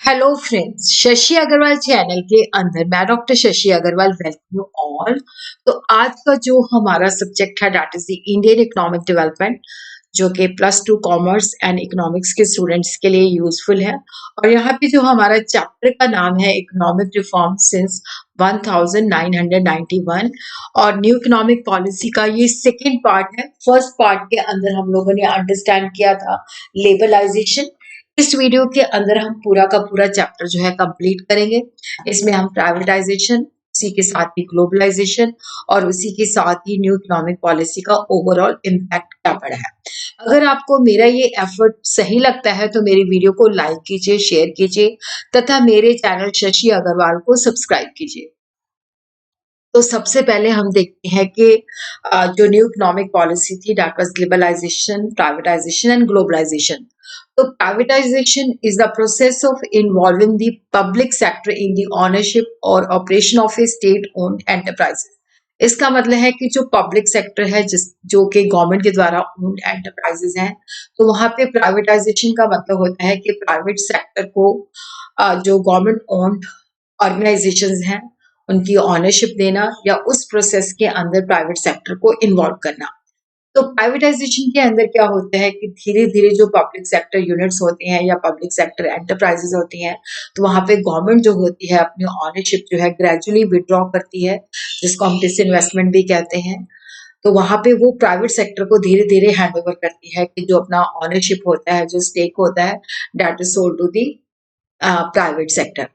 Hello friends, Shashi Agarwal channel के अंदर मैं doctor Shashi Agarwal welcome you all. तो आज का जो हमारा सब्जेक्ट है that is the Indian economic development, जो कि +2 कॉमर्स एंड इकोनॉमिक्स के स्टूडेंट्स के लिए यूजफुल है। और यहाँ पे जो हमारा चैप्टर का नाम है इकोनॉमिक रिफॉर्म सिंस 1991 और न्यू इकोनॉमिक पॉलिसी का ये सेकेंड पार्ट है। फर्स्ट पार्ट के अंदर हम लोगों ने अंडरस्टैंड किया था लेबलाइजेशन। इस वीडियो के अंदर हम पूरा का पूरा चैप्टर जो है कंप्लीट करेंगे। इसमें हम प्राइवेटाइजेशन, उसी के साथ ही ग्लोबलाइजेशन और उसी के साथ ही न्यू इकोनॉमिक पॉलिसी का ओवरऑल इम्पैक्ट क्या पड़ा है। अगर आपको मेरा ये एफर्ट सही लगता है तो मेरी वीडियो को लाइक कीजिए, शेयर कीजिए तथा मेरे चैनल शशि अग्रवाल को सब्सक्राइब कीजिए। तो सबसे पहले हम देखते हैं कि जो न्यू इकोनॉमिक पॉलिसी थी that was liberalisation, privatisation and globalisation. तो privatisation is the process of involving the public sector in the ownership और operation of a state owned enterprises. इसका मतलब है कि जो पब्लिक सेक्टर है जो कि गवर्नमेंट के द्वारा ओन्ड एंटरप्राइजेस हैं, तो वहां पे प्राइवेटाइजेशन का मतलब होता है कि प्राइवेट सेक्टर को जो गवर्नमेंट ओन्ड ऑर्गेनाइजेशंस हैं उनकी ऑनरशिप देना या उस प्रोसेस के अंदर प्राइवेट सेक्टर को इन्वॉल्व करना। तो प्राइवेटाइजेशन के अंदर क्या होता है कि धीरे धीरे जो पब्लिक सेक्टर यूनिट्स होते हैं या पब्लिक सेक्टर एंटरप्राइजेस होती हैं, तो वहां पे गवर्नमेंट जो होती है अपनी ऑनरशिप जो है ग्रेजुअली विड्रॉ करती है, जिसको हम डिसइन्वेस्टमेंट भी कहते हैं। तो वहां पे वो प्राइवेट सेक्टर को धीरे धीरे हैंड ओवर करती है कि जो अपना ऑनरशिप होता है, जो स्टेक होता है, that is sold to the private sector.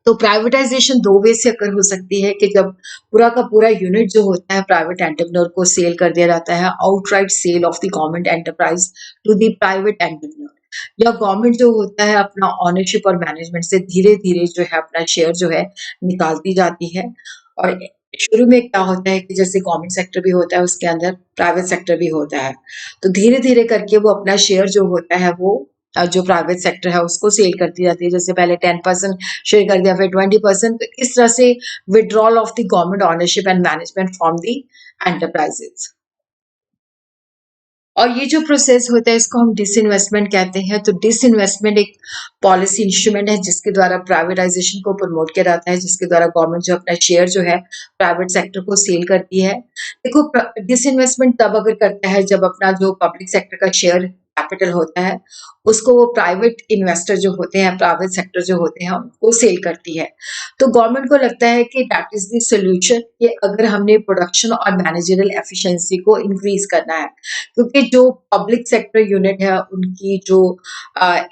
तो प्राइवेटाइजेशन दो वे से अकर हो सकती है कि जब पूरा का पूरा यूनिट जो होता है प्राइवेट एंटरप्रेन्योर को सेल कर दिया जाता है, outright sale of the government enterprise to the private entrepreneur, या गवर्नमेंट जो होता है अपना ऑनरशिप और मैनेजमेंट से धीरे धीरे जो है अपना शेयर जो है निकालती जाती है। और शुरू में क्या होता है कि जैसे गवर्नमेंट सेक्टर भी होता है उसके अंदर प्राइवेट सेक्टर भी होता है, तो धीरे धीरे करके वो अपना शेयर जो होता है वो जो प्राइवेट सेक्टर है उसको सेल करती जाती है। जैसे पहले 10% शेयर कर दिया, फिर 20%। तो इस तरह से withdrawal of the government ownership and management from the enterprises. और ये जो प्रोसेस होता है इसको हम डिसइन्वेस्टमेंट कहते हैं। तो डिसइन्वेस्टमेंट एक पॉलिसी इंस्ट्रूमेंट है जिसके द्वारा प्राइवेटाइजेशन को प्रमोट किया जाता है, जिसके द्वारा गवर्नमेंट जो अपना शेयर जो है प्राइवेट सेक्टर को सेल करती है। देखो, डिसइन्वेस्टमेंट तब अगर करता है जब अपना जो पब्लिक सेक्टर का शेयर कैपिटल होता है उसको वो प्राइवेट इन्वेस्टर जो होते हैं, प्राइवेट सेक्टर जो होते हैं, उनको सेल करती है। तो गवर्नमेंट को लगता है कि दैट इज द सोल्यूशन, कि अगर हमने प्रोडक्शन और मैनेजरियल एफिशिएंसी को इंक्रीज करना है, क्योंकि जो पब्लिक सेक्टर यूनिट है उनकी जो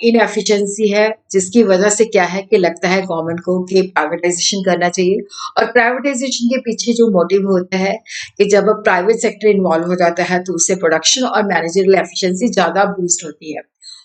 इनएफिशिएंसी है, जिसकी वजह से क्या है कि लगता है गवर्नमेंट को कि प्राइवेटाइजेशन करना चाहिए। और प्राइवेटाइजेशन के पीछे जो मोटिव होता है कि जब प्राइवेट सेक्टर इन्वॉल्व हो जाता है तो उससे प्रोडक्शन और मैनेजरियल एफिशिएंसी ज्यादा बूस्ट होती है।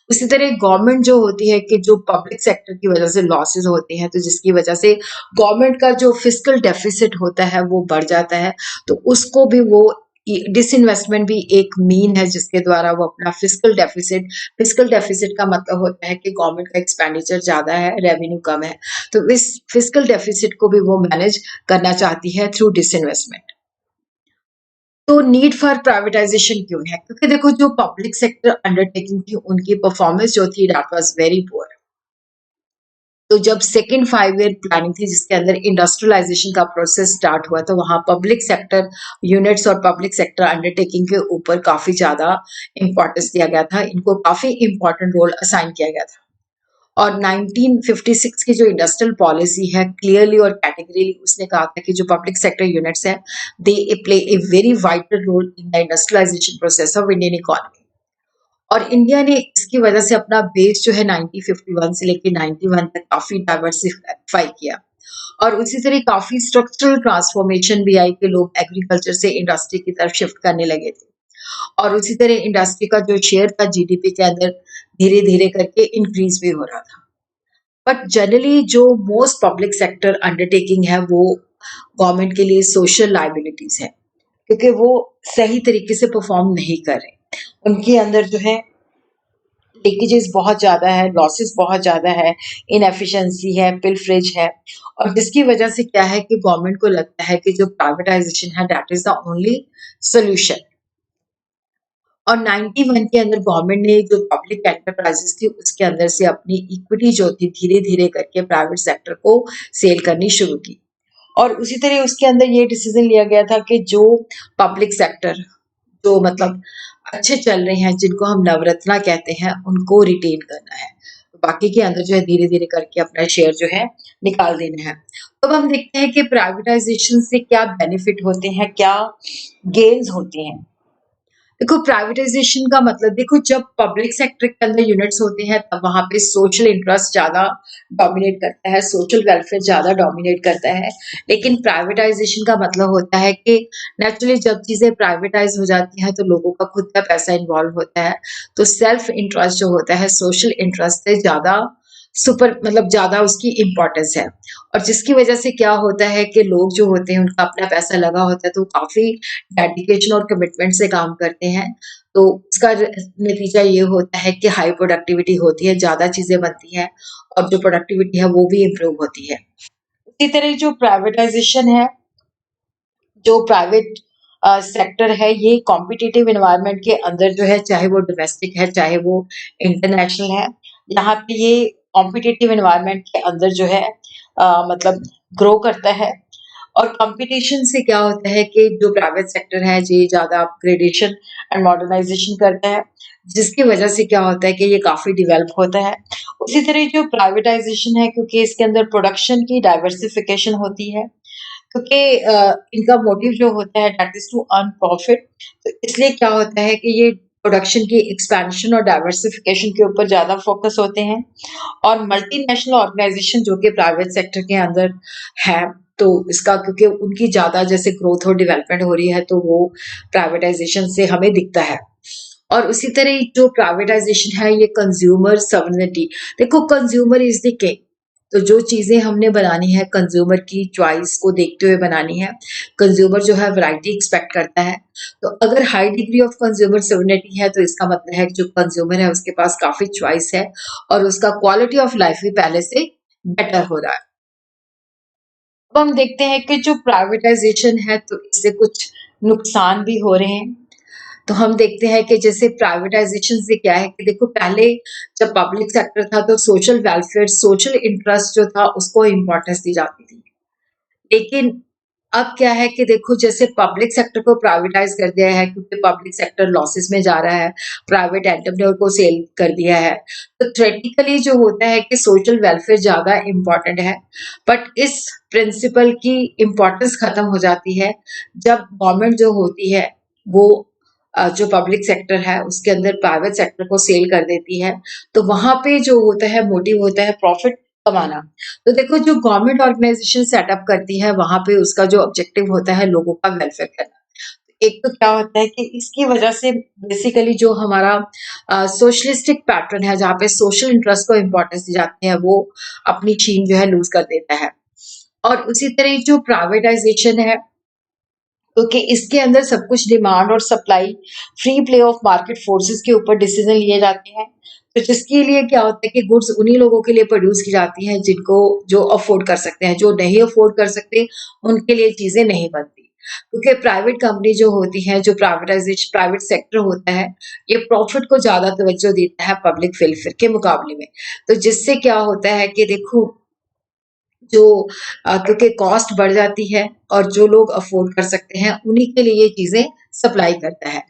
उसी तरह गवर्नमेंट जो होती है कि जो पब्लिक सेक्टर की वजह से लॉसेस होते हैं, तो जिसकी वजह से गवर्नमेंट का जो फिस्कल डेफिसिट होता है वो बढ़ जाता है, तो उसको भी वो डिसइन्वेस्टमेंट भी एक मीन है जिसके द्वारा वो अपना फिस्कल डेफिसिट का मतलब होता है कि गवर्नमेंट का एक्सपेंडिचर ज्यादा है, रेवेन्यू कम है, तो इस फिस्कल डेफिसिट को भी वो मैनेज करना चाहती है थ्रू डिसइन्वेस्टमेंट। तो नीड फॉर प्राइवेटाइजेशन क्यों है? क्योंकि देखो, जो पब्लिक सेक्टर अंडरटेकिंग थी उनकी परफॉर्मेंस जो थी दैट वाज वेरी पुअर। तो जब सेकेंड 5 ईयर प्लानिंग थी जिसके अंदर इंडस्ट्रियलाइजेशन का प्रोसेस स्टार्ट हुआ, तो वहां पब्लिक सेक्टर यूनिट्स और पब्लिक सेक्टर अंडरटेकिंग के ऊपर काफी ज्यादा इंपॉर्टेंस दिया गया था, इनको काफी इंपॉर्टेंट रोल असाइन किया गया था। और 1956 की जो इंडस्ट्रियल पॉलिसी है क्लियरली और कैटेगरीली उसने कहा था कि जो पब्लिक सेक्टर यूनिट्स हैं they play a very vital role in the industrialization process of Indian economy. और इंडिया ने इसकी वजह से अपना बेस जो है 1951 से लेकर 91 तक काफी डाइवर्सिफाई किया। और उसी तरह काफी स्ट्रक्चरल ट्रांसफॉर्मेशन भी आई कि लोग एग्रीकल्चर से इंडस्ट्री की तरफ शिफ्ट करने लगे थे। और उसी तरह इंडस्ट्री का जो शेयर था जीडीपी के अंदर धीरे धीरे करके इंक्रीज भी हो रहा था। बट जनरली जो मोस्ट पब्लिक सेक्टर अंडरटेकिंग है वो गवर्नमेंट के लिए सोशल लाइबिलिटीज है, क्योंकि वो सही तरीके से परफॉर्म नहीं कर रहे। उनके अंदर जो है लीकेजेस बहुत ज्यादा है, लॉसेस बहुत ज्यादा है, इनएफिशिएंसी है, पिलफरेज है। और जिसकी वजह से क्या है कि गवर्नमेंट को लगता है कि जो प्राइवेटाइजेशन है that is the only solution. और 91 के अंदर गवर्नमेंट ने जो पब्लिक एंटरप्राइजेस थी उसके अंदर से अपनी इक्विटी जो थी धीरे-धीरे करके प्राइवेट सेक्टर को सेल करनी शुरू की। और उसी तरह उसके अंदर ये डिसीजन लिया गया था कि जो पब्लिक सेक्टर जो मतलब अच्छे चल रहे हैं, जिनको हम नवरत्ना कहते हैं, उनको रिटेन करना है। तो बाकी के अंदर जो है धीरे-धीरे करके अपना शेयर जो है निकाल देना है। तो अब हम देखते हैं कि प्राइवेटाइज़ेशन से क्या बेनिफिट होते हैं, क्या गेन्स होते हैं। देखो प्राइवेटाइजेशन का मतलब देखो जब पब्लिक सेक्टर के अंदर यूनिट्स होते हैं तब वहां पे सोशल इंटरेस्ट ज्यादा डोमिनेट करता है, सोशल वेलफेयर ज्यादा डोमिनेट करता है। लेकिन प्राइवेटाइजेशन का मतलब होता है कि नेचुरली जब चीजें प्राइवेटाइज हो जाती हैं तो लोगों का खुद का पैसा इन्वॉल्व होता है, तो सेल्फ इंटरेस्ट जो होता है सोशल इंटरेस्ट से ज्यादा सुपर मतलब ज्यादा उसकी इम्पोर्टेंस है। और जिसकी वजह से क्या होता है कि लोग जो होते हैं उनका अपना पैसा लगा होता है तो काफी डेडिकेशन और कमिटमेंट से काम करते हैं। तो उसका नतीजा ये होता है कि हाई प्रोडक्टिविटी होती है, ज्यादा चीजें बनती हैं और जो प्रोडक्टिविटी है वो भी इम्प्रूव होती है। इसी तरह जो प्राइवेटाइजेशन है, जो प्राइवेट सेक्टर है, ये कॉम्पिटिटिव एनवायरनमेंट के अंदर जो है, चाहे वो डोमेस्टिक है चाहे वो इंटरनेशनल है, यहाँ पे ये कॉम्पिटिटिव एनवायरनमेंट के अंदर जो है मतलब ग्रो करता है। और कंपटीशन से क्या होता है कि जो प्राइवेट सेक्टर है ये ज़्यादा अपग्रेडेशन एंड मॉडर्नाइजेशन करता है, जिसकी वजह से क्या होता है कि ये काफ़ी डेवलप होता है। उसी तरह जो प्राइवेटाइजेशन है, क्योंकि इसके अंदर प्रोडक्शन की डाइवर्सिफिकेशन होती है, क्योंकि इनका मोटिव जो होता है that is to earn profit, तो इसलिए क्या होता है कि ये प्रोडक्शन की एक्सपेंशन और डाइवर्सिफिकेशन के ऊपर ज़्यादा फोकस होते हैं। और मल्टीनेशनल ऑर्गेनाइजेशन जो कि प्राइवेट सेक्टर के अंदर है, तो इसका क्योंकि उनकी ज़्यादा जैसे ग्रोथ और डेवलपमेंट हो रही है तो वो प्राइवेटाइजेशन से हमें दिखता है। और उसी तरह जो प्राइवेटाइजेशन है ये कंज्यूमर सॉवरेनिटी, देखो कंज्यूमर इज द किंग, तो जो चीज़ें हमने बनानी है कंज्यूमर की चॉइस को देखते हुए बनानी है। कंज्यूमर जो है वैरायटी एक्सपेक्ट करता है, तो अगर high degree of consumer sovereignty है तो इसका मतलब है कि जो कंज्यूमर है उसके पास काफ़ी चॉइस है और उसका क्वालिटी ऑफ लाइफ भी पहले से बेटर हो रहा है। अब हम देखते हैं कि जो प्राइवेटाइजेशन है तो इससे कुछ नुकसान भी हो रहे हैं। तो हम देखते हैं कि जैसे प्राइवेटाइजेशन से क्या है कि देखो पहले जब पब्लिक सेक्टर था तो सोशल वेलफेयर, सोशल इंटरेस्ट जो था उसको इम्पोर्टेंस दी जाती थी। लेकिन अब क्या है कि देखो जैसे पब्लिक सेक्टर को प्राइवेटाइज कर दिया है क्योंकि पब्लिक सेक्टर लॉसेस में जा रहा है, प्राइवेट एंटरप्रेन्योर को सेल कर दिया है, तो थ्योरेटिकली जो होता है कि सोशल वेलफेयर ज़्यादा इम्पोर्टेंट है। बट इस प्रिंसिपल की इम्पोर्टेंस खत्म हो जाती है जब गवर्नमेंट जो होती है वो जो पब्लिक सेक्टर है उसके अंदर प्राइवेट सेक्टर को सेल कर देती है, तो वहां पे जो होता है मोटिव होता है प्रॉफिट कमाना। तो देखो जो गवर्नमेंट ऑर्गेनाइजेशन सेटअप करती है वहां पे उसका जो ऑब्जेक्टिव होता है लोगों का वेलफेयर करना। एक तो क्या होता है कि इसकी वजह से बेसिकली जो हमारा सोशलिस्टिक पैटर्न है जहाँ पे सोशल इंटरेस्ट को इम्पोर्टेंस दी जाती है वो अपनी छीन जो है लूज कर देता है। और उसी तरह जो प्राइवेटाइजेशन है, क्योंकि इसके अंदर सब कुछ डिमांड और supply, free play of market forces के ऊपर डिसीजन लिए जाते हैं। तो जिसके लिए क्या होता है कि गुड्स उन्हीं लोगों के लिए प्रोड्यूस की जाती हैं जिनको जो अफोर्ड कर सकते हैं, जो नहीं अफोर्ड कर सकते उनके लिए चीजें नहीं बनती। क्योंकि प्राइवेट कंपनी जो होती है, जो प्राइवेटाइजेशन प्राइवेट सेक्टर होता है, ये प्रॉफिट को ज्यादा तवज्जो देता है पब्लिक वेलफेयर के मुकाबले में। तो जिससे क्या होता है कि देखो जो क्योंकि कॉस्ट बढ़ जाती है और जो लोग अफोर्ड कर सकते हैं उन्हीं के लिए ये चीजें सप्लाई करता है।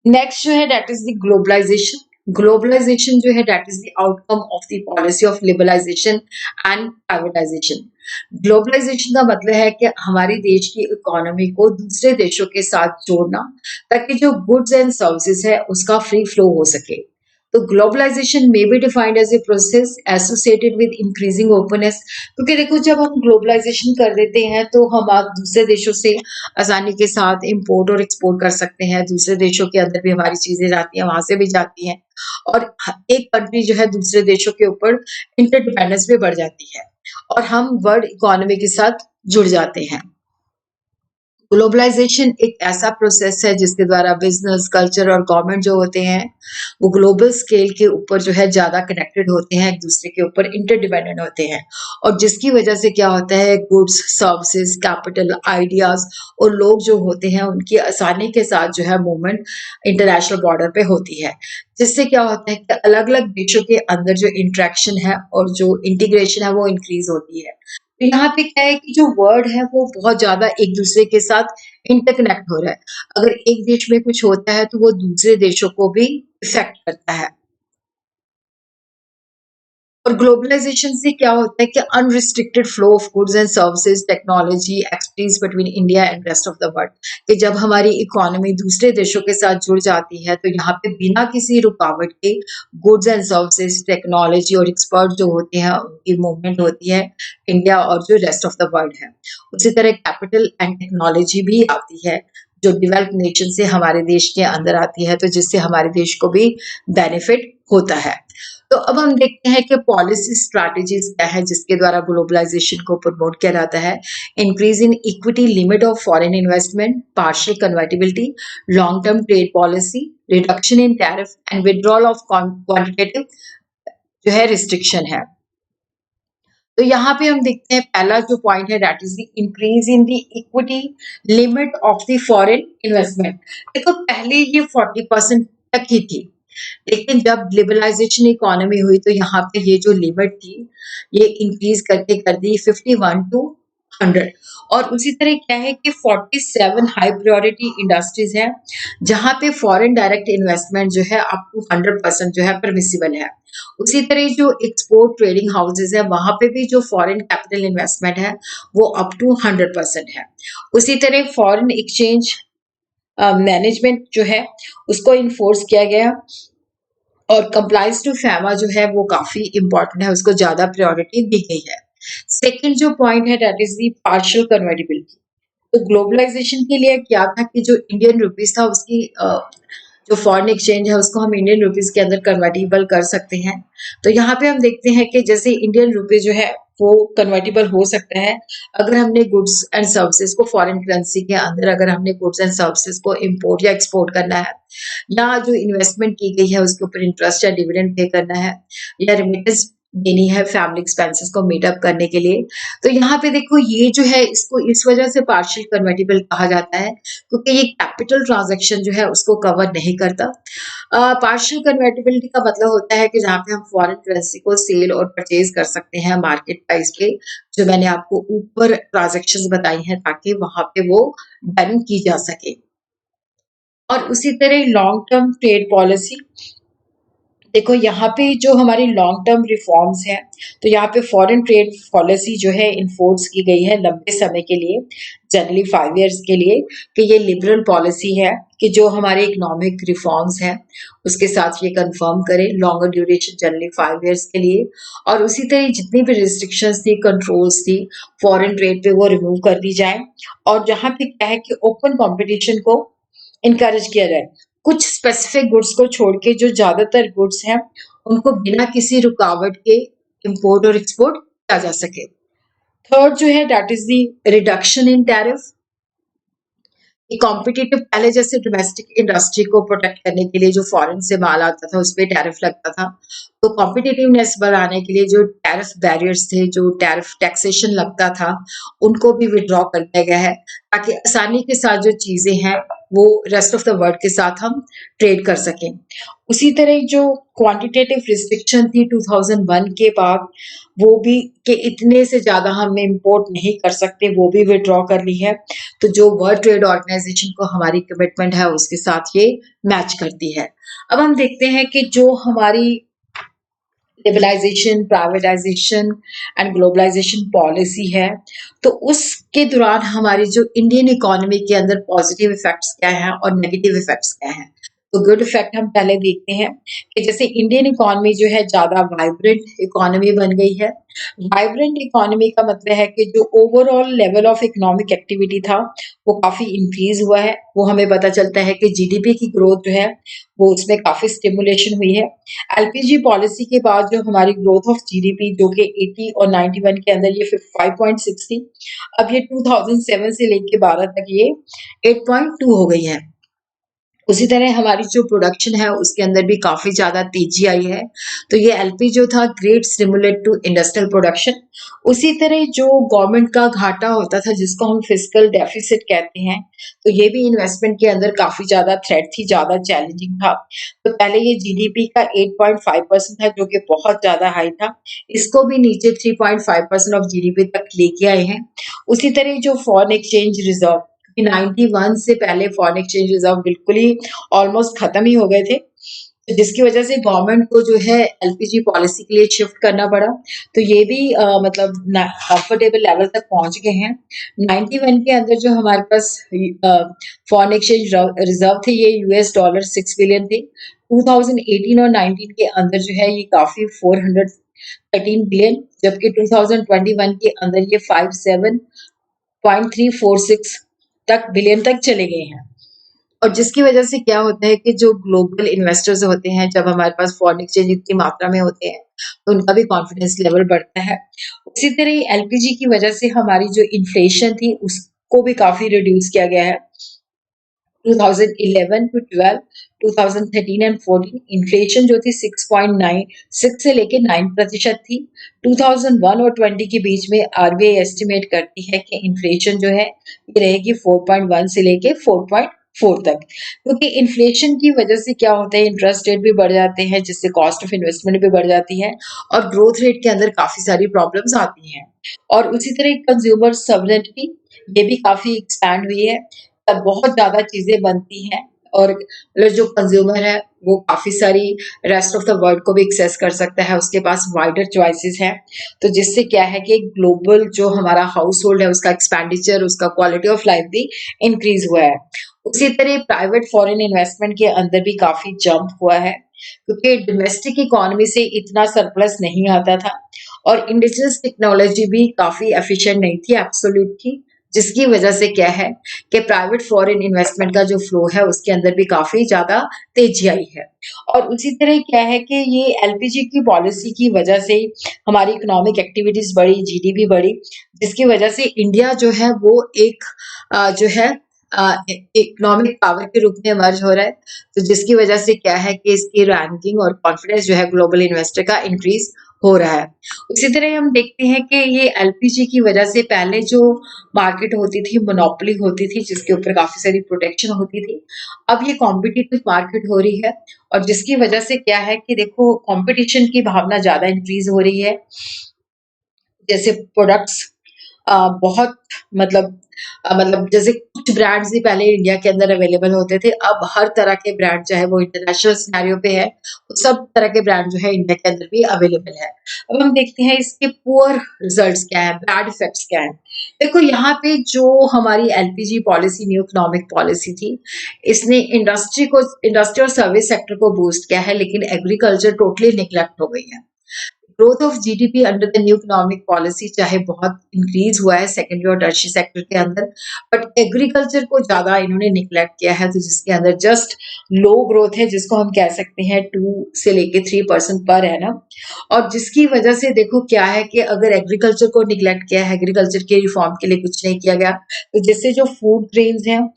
नेक्स्ट जो है that is the globalization. Globalization जो है that is the outcome of the policy of liberalization and privatization. Globalization का मतलब है कि हमारे देश की इकोनॉमी को दूसरे देशों के साथ जोड़ना ताकि जो गुड्स एंड सर्विसेज है उसका फ्री फ्लो हो सके। तो ग्लोबलाइजेशन में be defined as a process associated with increasing openness, क्योंकि देखो जब हम ग्लोबलाइजेशन कर देते हैं तो हम आप दूसरे देशों से आसानी के साथ इंपोर्ट और एक्सपोर्ट कर सकते हैं, दूसरे देशों के अंदर भी हमारी चीजें जाती हैं, वहां से भी जाती हैं। और एक कंट्री जो है दूसरे देशों के ऊपर इंटरडिपेंडेंस भी बढ़ जाती है और हम वर्ल्ड इकोनॉमी के साथ जुड़ जाते हैं। ग्लोबलाइजेशन एक ऐसा प्रोसेस है जिसके द्वारा बिजनेस, कल्चर और गवर्नमेंट जो होते हैं वो ग्लोबल स्केल के ऊपर जो है ज़्यादा कनेक्टेड होते हैं, एक दूसरे के ऊपर इंटरडिपेंडेंट होते हैं और जिसकी वजह से क्या होता है गुड्स, सर्विसेज, कैपिटल, आइडियाज और लोग जो होते हैं उनकी आसानी के साथ जो है मूवमेंट इंटरनेशनल बॉर्डर पे होती है। जिससे क्या होता है कि अलग-अलग देशों के अंदर जो इंटरेक्शन है और जो इंटीग्रेशन है वो इंक्रीज होती है। तो यहाँ पे क्या है कि जो वर्ड है वो बहुत ज़्यादा एक-दूसरे के साथ इंटरकनेक्ट हो रहा है। अगर एक देश में कुछ होता है तो वो दूसरे देशों को भी इफ़ेक्ट करता है। और ग्लोबलाइजेशन से क्या होता है कि unrestricted flow of goods and services, technology, expertise between India and rest of the world कि जब हमारी इकोनॉमी दूसरे देशों के साथ जुड़ जाती है तो यहाँ पे बिना किसी रुकावट के गुड्स एंड सर्विसेज, टेक्नोलॉजी और एक्सपर्ट जो होते हैं उनकी मूवमेंट होती है इंडिया और जो रेस्ट ऑफ द वर्ल्ड है। उसी तरह कैपिटल एंड टेक्नोलॉजी भी आती है जो डेवलप्ड नेशन से हमारे देश के अंदर आती है तो जिससे हमारे देश को भी बेनिफिट होता है। तो अब हम देखते हैं कि पॉलिसी स्ट्रैटेजीज क्या है जिसके द्वारा ग्लोबलाइजेशन को प्रमोट किया जाता है। Increase in equity limit of foreign investment, partial convertibility, long term trade policy, reduction in tariff and withdrawal of quantitative जो है रिस्ट्रिक्शन है। तो यहाँ पे हम देखते हैं पहला जो पॉइंट है that is the increase in the equity limit of the foreign investment. देखो पहले ये 40% तक ही थी लेकिन जब लिबरलाइजेशन इकोनॉमी हुई तो यहाँ पे ये जो लिमिट थी ये इंक्रीज करके कर दी 51 टू 100। और उसी तरह क्या है कि 47 हाई प्रायोरिटी इंडस्ट्रीज हैं जहाँ पे फॉरेन डायरेक्ट इन्वेस्टमेंट जो है अप टू 100% जो है परमिसिबल है। उसी तरह जो एक्सपोर्ट ट्रेडिंग हाउसेज है वहां पे भी जो फॉरेन कैपिटल इन्वेस्टमेंट है वो अप टू 100% है। उसी तरह फॉरेन एक्सचेंज मैनेजमेंट जो है उसको इन्फोर्स किया गया और कंप्लाइंस टू फैमा जो है वो काफी इंपॉर्टेंट है, उसको ज्यादा प्रायोरिटी दी गई है। सेकंड जो पॉइंट है that is the partial convertibility. तो ग्लोबलाइजेशन के लिए क्या था कि जो इंडियन रुपीस था उसकी जो फॉरेन एक्सचेंज है उसको हम इंडियन रुपीस के अंदर कन्वर्टिबल कर सकते हैं। तो यहाँ पे हम देखते हैं कि जैसे इंडियन रुपीस जो है वो कन्वर्टिबल हो सकता है अगर हमने गुड्स एंड सर्विसेज को फॉरेन करेंसी के अंदर अगर हमने गुड्स एंड सर्विसेज को इंपोर्ट या एक्सपोर्ट करना है या जो इन्वेस्टमेंट की गई है उसके ऊपर इंटरेस्ट या डिविडेंड पे करना है या रेमिटेंस देनी है फैमिली एक्सपेंसेस को मीट अप करने के लिए। तो यहाँ पे देखो ये जो है इसको इस वजह से पार्शियल कन्वर्टिबल कहा जाता है क्योंकि ये कैपिटल ट्रांजैक्शन जो है उसको कवर नहीं करता। पार्शियल कन्वर्टिबिलिटी का मतलब होता है कि जहाँ पे हम फॉरेन करेंसी को सेल और परचेज कर सकते हैं मार्केट प्राइस पे, जो मैंने आपको ऊपर ट्रांजैक्शंस बताई हैं ताकि वहां पे वो डन की जा सके। और उसी तरह लॉन्ग टर्म ट्रेड पॉलिसी, देखो यहाँ पे जो हमारी लॉन्ग टर्म रिफॉर्म्स हैं तो यहाँ पे फॉरेन ट्रेड पॉलिसी जो है इन्फोर्स की गई है लंबे समय के लिए, जनरली 5 इयर्स के लिए, कि ये लिबरल पॉलिसी है कि जो हमारे इकोनॉमिक रिफॉर्म्स हैं उसके साथ ये कंफर्म करें लॉन्गर ड्यूरेशन जनरली 5 इयर्स के लिए। और उसी तरह जितनी भी रिस्ट्रिक्शंस थी, कंट्रोल्स थी फॉरेन ट्रेड पे वो रिमूव कर दी जाए और जहाँ पे क्या है कि ओपन कॉम्पिटिशन को इनकरेज किया जाए। कुछ स्पेसिफिक गुड्स को छोड़ के जो ज्यादातर गुड्स हैं उनको बिना किसी रुकावट के इंपोर्ट और एक्सपोर्ट किया जा सके। थर्ड जो है that is the reduction in tariff. Competitive पहले जैसे डोमेस्टिक इंडस्ट्री को प्रोटेक्ट करने के लिए जो फॉरेन से माल आता था उस पर टैरिफ लगता था, तो कॉम्पिटिटिवनेस बढ़ाने के लिए जो टैरिफ बैरियर्स थे, जो टैरिफ टैक्सेशन लगता था, उनको भी विड्रॉ कर दिया गया है ताकि आसानी के साथ जो चीजें हैं वो रेस्ट ऑफ द वर्ल्ड के साथ हम ट्रेड कर सकें। उसी तरह जो क्वांटिटेटिव रिस्ट्रिक्शन थी 2001 के बाद, वो भी कि इतने से ज्यादा हम इंपोर्ट नहीं कर सकते, वो भी विड्रॉ कर ली है। तो जो वर्ल्ड ट्रेड ऑर्गेनाइजेशन को हमारी कमिटमेंट है उसके साथ ये मैच करती है। अब हम देखते हैं कि जो हमारी liberalization, privatisation and globalization policy है तो उसके दौरान हमारी जो इंडियन इकोनॉमी के अंदर पॉजिटिव इफेक्ट्स क्या हैं और नेगेटिव इफेक्ट्स क्या हैं। तो गुड इफेक्ट हम पहले देखते हैं कि जैसे इंडियन इकोनॉमी जो है ज़्यादा वाइब्रेंट इकोनॉमी बन गई है। वाइब्रेंट इकोनॉमी का मतलब है कि जो overall level of economic activity था, वो काफ़ी इंक्रीज़ हुआ है। वो हमें पता चलता है कि जीडीपी की ग्रोथ जो है, वो उसमें काफ़ी स्टिमुलेशन हुई है। एलपीजी पॉलिसी के बाद जो हमारी ग्रोथ ऑफ जीडीपी जो कि 80 और 91 के अंदर ये 5.6 थी, अब ये 2007 से लेके 12 तक ये 8.2 हो गई है। उसी तरह हमारी जो प्रोडक्शन है उसके अंदर भी काफ़ी ज़्यादा तेज़ी आई है। तो ये एलपी जो था great stimulate to industrial production. उसी तरह जो गवर्नमेंट का घाटा होता था जिसको हम फिस्कल डेफिसिट कहते हैं, तो ये भी इन्वेस्टमेंट के अंदर काफ़ी ज़्यादा थ्रेट थी, ज़्यादा चैलेंजिंग था। तो पहले ये जीडीपी का 8.5% था जो कि बहुत ज़्यादा हाई था। इसको भी नीचे 3.5% ऑफ जीडीपी तक लेके आए हैं। उसी तरह जो फॉरेन एक्सचेंज रिजर्व 91 से पहले फॉरेन एक्सचेंज रिजर्व बिल्कुल ही ऑलमोस्ट खत्म ही हो गए थे, तो जिसकी वजह से गवर्नमेंट को जो है एलपीजी पॉलिसी के लिए शिफ्ट करना पड़ा। तो ये भी मतलब कंफर्टेबल लेवल तक पहुंच गए हैं। 91 के अंदर जो हमारे पास फॉरेन एक्सचेंज रिजर्व थे ये यूएस डॉलर 6 बिलियन थे। 2018 और 19 के अंदर जो है ये काफी 413 बिलियन, जबकि 2021 के अंदर ये 57.346 तक बिलियन तक चले गए हैं। और जिसकी वजह से क्या होता है कि जो ग्लोबल इन्वेस्टर्स होते हैं, जब हमारे पास फॉरेन एक्सचेंज इतनी मात्रा में होते हैं, तो उनका भी कॉन्फिडेंस लेवल बढ़ता है। उसी तरह एलपीजी की वजह से हमारी जो इन्फ्लेशन थी, उसको भी काफ़ी रिड्यूस किया गया है। 2011 टू 12, 2013 एंड 14 इन्फ्लेशन जो थी 6.96 से लेके 9% थी। 2001 और 20 के बीच में आरबीआई एस्टिमेट करती है कि इन्फ्लेशन जो है ये रहेगी 4.1 से लेके 4.4 तक, क्योंकि इन्फ्लेशन की वजह से क्या होता है, इंटरेस्ट रेट भी बढ़ जाते हैं जिससे कॉस्ट ऑफ इन्वेस्टमेंट भी बढ़ जाती है और ग्रोथ रेट के अंदर काफी सारी प्रॉब्लम्स आती हैं। और उसी तरह कंज्यूमर सॉवरेनिटी ये भी काफी एक्सपैंड हुई है। तब बहुत ज़्यादा चीज़ें बनती हैं और मतलब जो कंज्यूमर है वो काफ़ी सारी रेस्ट ऑफ द वर्ल्ड को भी एक्सेस कर सकता है, उसके पास वाइडर चॉइसेस हैं। तो जिससे क्या है कि ग्लोबल जो हमारा हाउस होल्ड है उसका एक्सपेंडिचर, उसका क्वालिटी ऑफ लाइफ भी इंक्रीज हुआ है। उसी तरह प्राइवेट फॉरेन इन्वेस्टमेंट के अंदर भी काफ़ी जंप हुआ है, क्योंकि डोमेस्टिक इकोनॉमी से इतना सरप्लस नहीं आता था और इंडिजिनस टेक्नोलॉजी भी काफ़ी एफिशिएंट नहीं थी, एब्सोल्यूट थी, जिसकी वजह से क्या है कि प्राइवेट फॉरेन इन्वेस्टमेंट का जो फ्लो है उसके अंदर भी काफ़ी ज़्यादा तेज़ी आई है। और उसी तरह क्या है कि ये एलपीजी की पॉलिसी की वजह से हमारी इकोनॉमिक एक्टिविटीज़ बढ़ी, जीडीपी बढ़ी, जिसकी वजह से इंडिया जो है वो एक जो है इकोनॉमिक पावर के रूप में इमर्ज हो रहा है। तो जिसकी वजह से क्या है कि इसकी रैंकिंग और कॉन्फिडेंस जो है ग्लोबल इन्वेस्टर का इंक्रीज हो रहा है। उसी तरह हम देखते हैं कि ये एलपीजी की वजह से पहले जो मार्केट होती थी, मोनोपोली होती थी जिसके ऊपर काफ़ी सारी प्रोटेक्शन होती थी। अब ये कॉम्पिटिटिव मार्केट हो रही है और जिसकी वजह से क्या है कि देखो कॉम्पिटिशन की भावना ज़्यादा इंक्रीज हो रही है। जैसे प्रोडक्ट्स बहुत मतलब मतलब जैसे कुछ ब्रांड्स ही पहले इंडिया के अंदर अवेलेबल होते थे, अब हर तरह के ब्रांड चाहे वो इंटरनेशनल सिनेरियो पे है, तो सब तरह के ब्रांड जो है इंडिया के अंदर भी अवेलेबल है। अब हम देखते हैं इसके पुअर रिजल्ट्स क्या है, बैड इफेक्ट्स क्या है। देखो यहाँ पे जो हमारी LPG policy, new economic policy थी, इसने इंडस्ट्री और सर्विस सेक्टर को बूस्ट किया है, लेकिन एग्रीकल्चर टोटली निग्लेक्ट हो गई है। Growth of GDP under the new economic policy चाहे बहुत इंक्रीज हुआ है सेकेंडरी और टर्शियरी सेक्टर के अंदर, बट एग्रीकल्चर को ज्यादा इन्होंने निग्लेक्ट किया है, तो जिसके अंदर जस्ट लो ग्रोथ है, जिसको हम कह सकते हैं 2 से लेके 3% पर एनम। और जिसकी वजह से देखो क्या है कि अगर एग्रीकल्चर को निग्लेक्ट किया है, एग्रीकल्चर के रिफॉर्म के लिए कुछ नहीं किया गया, तो जिससे जो फूड ग्रेन्स हैं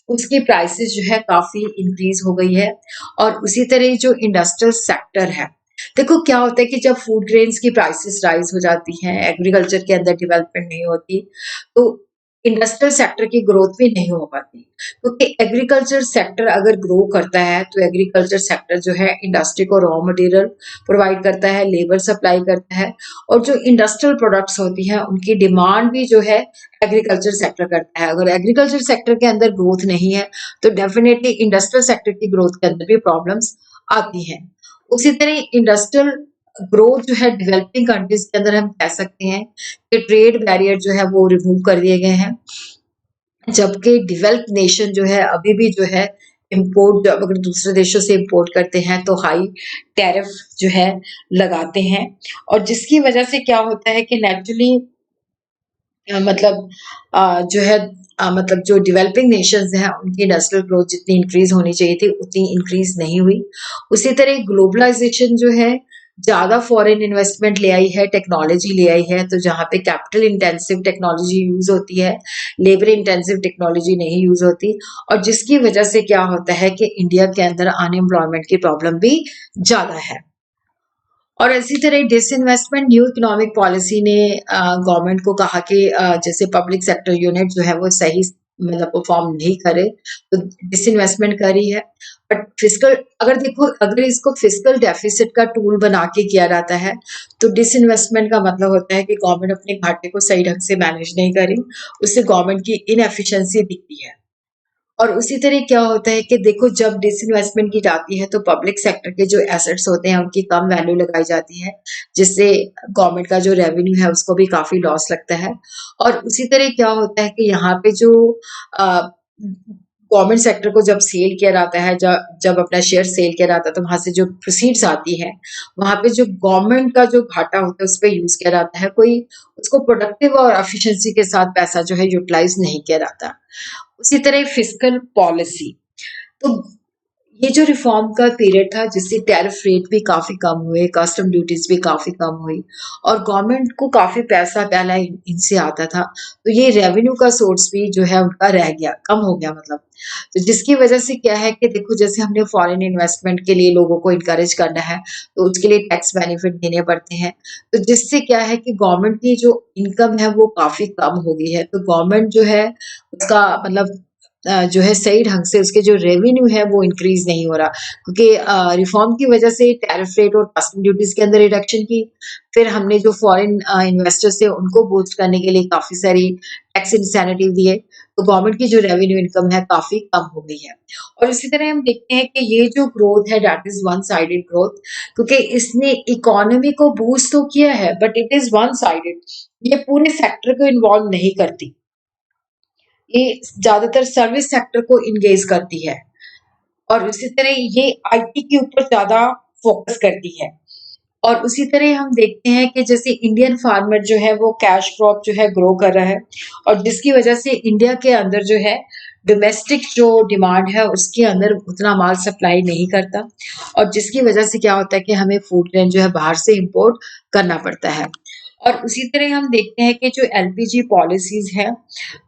उसकी प्राइसेस जो है काफी इंक्रीज हो गई है। और उसी तरह जो इंडस्ट्रियल सेक्टर है, देखो क्या होता है कि जब फूड ग्रेन्स की प्राइसेस राइज हो जाती हैं, एग्रीकल्चर के अंदर डेवलपमेंट नहीं होती, तो इंडस्ट्रियल सेक्टर की ग्रोथ भी नहीं हो पाती, क्योंकि एग्रीकल्चर सेक्टर अगर ग्रो करता है तो एग्रीकल्चर सेक्टर जो है इंडस्ट्री को रॉ मटेरियल प्रोवाइड करता है, लेबर सप्लाई करता है, और जो इंडस्ट्रियल प्रोडक्ट्स होती हैं उनकी डिमांड भी जो है एग्रीकल्चर सेक्टर करता है। अगर एग्रीकल्चर सेक्टर के अंदर ग्रोथ नहीं है तो डेफिनेटली इंडस्ट्रियल सेक्टर की ग्रोथ के अंदर भी प्रॉब्लम्स आती हैं। उसी तरह इंडस्ट्रियल ग्रोथ जो है डेवलपिंग कंट्रीज के अंदर हम कह सकते हैं कि ट्रेड बैरियर जो है वो रिमूव कर दिए गए हैं, जबकि डेवलप्ड नेशन जो है अभी भी जो है इंपोर्ट अगर दूसरे देशों से इंपोर्ट करते हैं तो हाई टैरिफ जो है लगाते हैं, और जिसकी वजह से क्या होता है कि नेचुरली मतलब जो है मतलब जो डेवलपिंग नेशंस हैं उनकी इंडस्ट्रियल ग्रोथ जितनी इंक्रीज होनी चाहिए थी उतनी इंक्रीज नहीं हुई। उसी तरह ग्लोबलाइजेशन जो है ज़्यादा फॉरेन इन्वेस्टमेंट ले आई है, टेक्नोलॉजी ले आई है, तो जहाँ पे कैपिटल इंटेंसिव टेक्नोलॉजी यूज़ होती है, लेबर इंटेंसिव टेक्नोलॉजी नहीं यूज़ होती, और जिसकी वजह से क्या होता है कि इंडिया के अंदर अनएम्प्लॉयमेंट की प्रॉब्लम भी ज़्यादा है। और इसी तरह डिसइन्वेस्टमेंट न्यू इकोनॉमिक पॉलिसी ने गवर्नमेंट को कहा कि जैसे पब्लिक सेक्टर यूनिट जो है वो सही मतलब परफॉर्म नहीं करे, तो डिसइन्वेस्टमेंट करी है। बट फिस्कल अगर देखो, अगर इसको फिस्कल डेफिसिट का टूल बना के किया जाता है तो डिसइन्वेस्टमेंट का मतलब होता है कि गवर्नमेंट अपने घाटे को सही ढंग से मैनेज नहीं करी, उससे गवर्नमेंट की इनएफिशिएंसी दिखती है। और उसी तरह क्या होता है कि देखो, जब डिसइन्वेस्टमेंट की जाती है तो पब्लिक सेक्टर के जो एसेट्स होते हैं उनकी कम वैल्यू लगाई जाती है, जिससे गवर्नमेंट का जो रेवेन्यू है उसको भी काफी लॉस लगता है। और उसी तरह क्या होता है कि यहाँ पे जो गवर्नमेंट सेक्टर को जब सेल किया जाता है, जब जब अपना शेयर सेल किया जाता है तो वहां से जो प्रोसीड्स आती है, वहां पे जो गवर्नमेंट का जो घाटा होता है उस पर यूज किया जाता है, कोई उसको प्रोडक्टिव और एफिशिएंसी के साथ पैसा जो है यूटिलाइज नहीं किया जाता। उसी तरह फिस्कल पॉलिसी, तो ये जो रिफॉर्म का पीरियड था जिससे टैरिफ रेट भी काफी कम हुए, कस्टम ड्यूटीज भी काफी कम हुई, और गवर्नमेंट को काफी पैसा पहला इनसे आता था, तो ये रेवेन्यू का सोर्स भी जो है उनका रह गया, कम हो गया मतलब। तो जिसकी वजह से क्या है कि देखो, जैसे हमने फॉरेन इन्वेस्टमेंट के लिए लोगों को इनकरेज करना है तो उसके लिए टैक्स बेनिफिट देने पड़ते हैं, तो जिससे क्या है कि गवर्नमेंट की जो इनकम है वो काफी कम हो गई है, तो गवर्नमेंट जो है उसका मतलब जो है सही ढंग से उसके जो रेवेन्यू है वो इंक्रीज नहीं हो रहा, क्योंकि रिफॉर्म की वजह से टैरिफ रेट और कस्टम ड्यूटीज के अंदर रिडक्शन की, फिर हमने जो फॉरेन इन्वेस्टर्स थे उनको बूस्ट करने के लिए काफी सारी टैक्स इंसेंटिव दिए, तो गवर्नमेंट की जो रेवेन्यू इनकम है काफी कम हो गई है। और इसी तरह हम देखते हैं कि ये जो ग्रोथ है that is one sided growth, क्योंकि इसने इकोनॉमी को बूस्ट तो किया है but it is one sided, ये पूरे सेक्टर को इन्वॉल्व नहीं करती, ये ज्यादातर सर्विस सेक्टर को इंगेज करती है, और उसी तरह ये आईटी के ऊपर ज्यादा फोकस करती है। और उसी तरह हम देखते हैं कि जैसे इंडियन फार्मर जो है वो कैश क्रॉप जो है ग्रो कर रहा है, और जिसकी वजह से इंडिया के अंदर जो है डोमेस्टिक जो डिमांड है उसके अंदर उतना माल सप्लाई नहीं करता, और जिसकी वजह से क्या होता है कि हमें फूड ग्रेन जो है बाहर से इंपोर्ट करना पड़ता है। और उसी तरह हम देखते हैं कि जो एलपीजी पॉलिसीज है,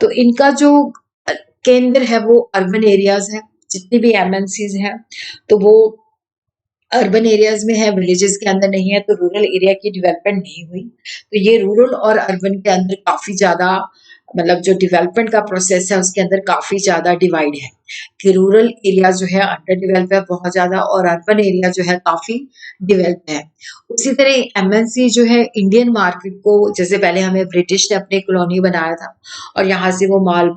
तो इनका जो केंद्र है वो अर्बन एरियाज है, जितनी भी एमएनसीज हैं तो वो अर्बन एरियाज में है, विलेजेस के अंदर नहीं है, तो रूरल एरिया की डेवलपमेंट नहीं हुई। तो ये रूरल और अर्बन के अंदर काफी ज्यादा मतलब जो डेवलपमेंट का प्रोसेस है उसके अंदर काफी ज्यादा डिवाइड है, कि रूरल एरिया जो है अंडर डेवलप है बहुत ज्यादा, और अर्बन एरिया जो है काफी डेवलप है। उसी तरह एमएनसी जो है इंडियन मार्केट को, जैसे पहले हमें ब्रिटिश ने अपनी कॉलोनी बनाया था और यहाँ से वो माल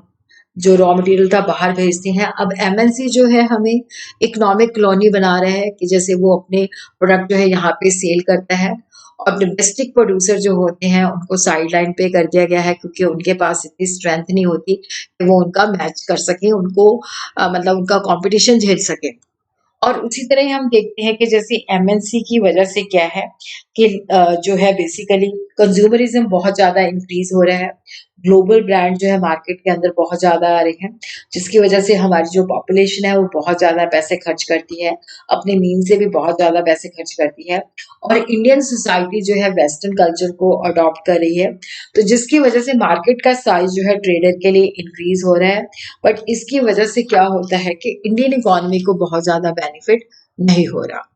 जो रॉ मटेरियल था बाहर भेजते हैं, अब एमएनसी जो है हमें इकोनॉमिक कॉलोनी बना रहे हैं कि जैसे वो अपने प्रोडक्ट जो है यहाँ पे सेल करता है, और डोमेस्टिक प्रोड्यूसर जो होते हैं उनको साइड लाइन पे कर दिया गया है, क्योंकि उनके पास इतनी स्ट्रेंथ नहीं होती कि वो उनका मैच कर सके, उनको मतलब उनका कंपटीशन झेल सके। और उसी तरह हम देखते हैं कि जैसे एमएनसी की वजह से क्या है कि जो है बेसिकली कंज्यूमरिज्म बहुत ज्यादा इंक्रीज हो रहा है, ग्लोबल ब्रांड जो है मार्केट के अंदर बहुत ज्यादा आ रहे हैं, जिसकी वजह से हमारी जो पॉपुलेशन है वो बहुत ज्यादा पैसे खर्च करती है, अपने मीन से भी बहुत ज्यादा पैसे खर्च करती है, और इंडियन सोसाइटी जो है वेस्टर्न कल्चर को अडॉप्ट कर रही है, तो जिसकी वजह से मार्केट का साइज जो है ट्रेडर के लिए इंक्रीज हो रहा है, बट इसकी वजह से क्या होता है कि इंडियन इकोनॉमी को बहुत ज्यादा बेनिफिट नहीं हो रहा।